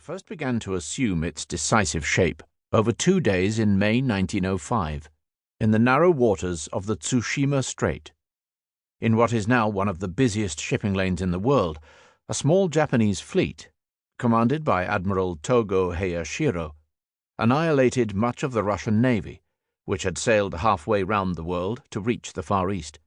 first began to assume its decisive shape over 2 days in May 1905, in the narrow waters of the Tsushima Strait. In what is now one of the busiest shipping lanes in the world, a small Japanese fleet, commanded by Admiral Togo Hayashiro, annihilated much of the Russian navy, which had sailed halfway round the world to reach the Far East.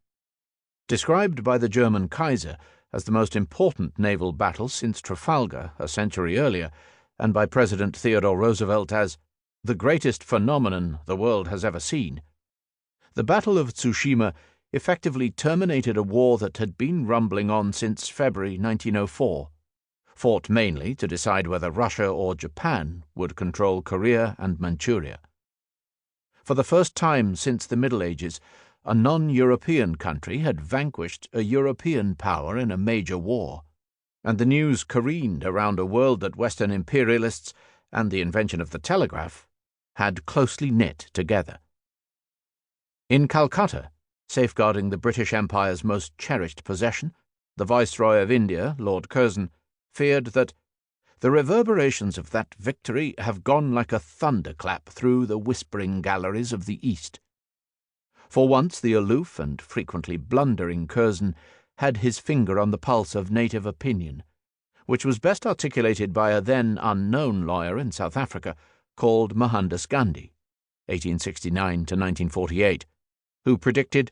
Described by the German Kaiser as the most important naval battle since Trafalgar a century earlier, and by President Theodore Roosevelt as the greatest phenomenon the world has ever seen, the Battle of Tsushima effectively terminated a war that had been rumbling on since February 1904, fought mainly to decide whether Russia or Japan would control Korea and Manchuria. For the first time since the Middle Ages, a non-European country had vanquished a European power in a major war, and the news careened around a world that Western imperialists and the invention of the telegraph had closely knit together. In Calcutta, safeguarding the British Empire's most cherished possession, the Viceroy of India, Lord Curzon, feared that the reverberations of that victory have gone like a thunderclap through the whispering galleries of the East. For once the aloof and frequently blundering Curzon had his finger on the pulse of native opinion, which was best articulated by a then unknown lawyer in South Africa called Mohandas Gandhi, 1869 to 1948, who predicted,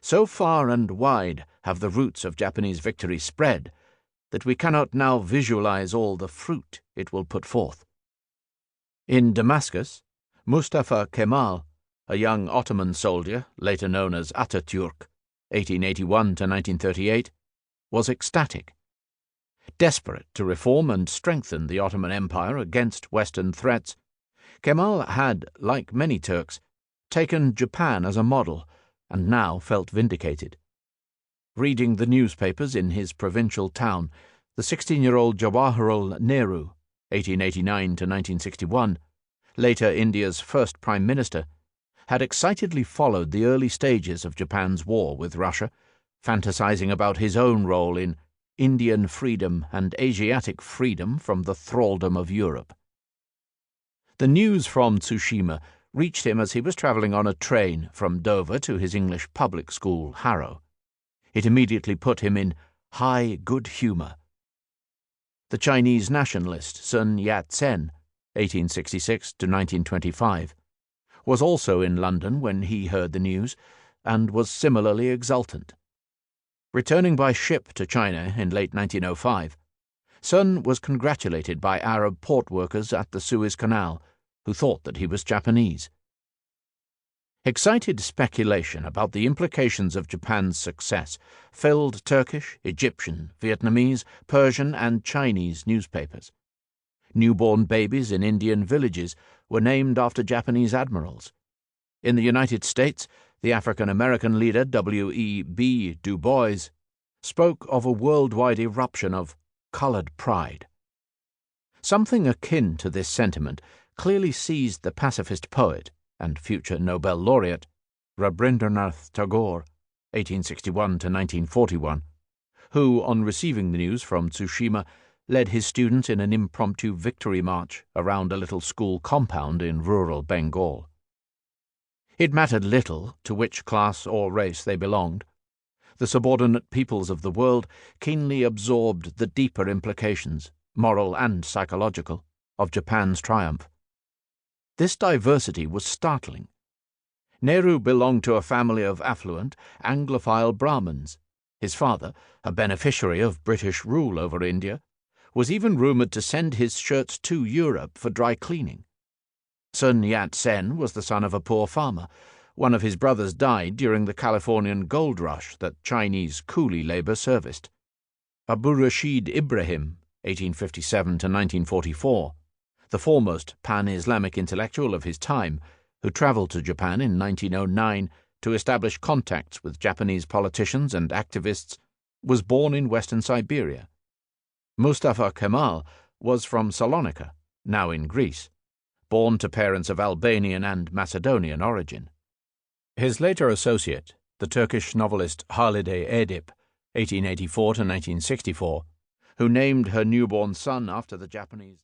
"So far and wide have the roots of Japanese victory spread that we cannot now visualize all the fruit it will put forth." In Damascus, Mustafa Kemal, a young Ottoman soldier, later known as Atatürk, 1881 to 1938, was ecstatic. Desperate to reform and strengthen the Ottoman Empire against Western threats, Kemal had, like many Turks, taken Japan as a model and now felt vindicated. Reading the newspapers in his provincial town, the 16-year-old Jawaharlal Nehru, 1889 to 1961, later India's first Prime Minister, had excitedly followed the early stages of Japan's war with Russia, fantasizing about his own role in Indian freedom and Asiatic freedom from the thraldom of Europe. The news from Tsushima reached him as he was travelling on a train from Dover to his English public school, Harrow. It immediately put him in high good humour. The Chinese nationalist Sun Yat-sen, 1866 to 1925, was also in London when he heard the news, and was similarly exultant. Returning by ship to China in late 1905, Sun was congratulated by Arab port workers at the Suez Canal, who thought that he was Japanese. Excited speculation about the implications of Japan's success filled Turkish, Egyptian, Vietnamese, Persian, and Chinese newspapers. Newborn babies in Indian villages were named after Japanese admirals. In the United States, the African-American leader W.E.B. Du Bois spoke of a worldwide eruption of colored pride. Something akin to this sentiment clearly seized the pacifist poet and future Nobel laureate Rabindranath Tagore, 1861 to 1941, who, on receiving the news from Tsushima, led his students in an impromptu victory march around a little school compound in rural Bengal. It mattered little to which class or race they belonged. The subordinate peoples of the world keenly absorbed the deeper implications, moral and psychological, of Japan's triumph. This diversity was startling. Nehru belonged to a family of affluent, Anglophile Brahmins. His father, a beneficiary of British rule over India, was even rumoured to send his shirts to Europe for dry cleaning. Sun Yat-sen was the son of a poor farmer. One of his brothers died during the Californian gold rush that Chinese coolie labour serviced. Abdurreshi al Ibrahim, 1857 to 1944, the foremost pan-Islamic intellectual of his time, who travelled to Japan in 1909 to establish contacts with Japanese politicians and activists, was born in western Siberia. Mustafa Kemal was from Salonika, now in Greece, born to parents of Albanian and Macedonian origin. His later associate, the Turkish novelist Halide Edip, 1884 to 1964, who named her newborn son after the Japanese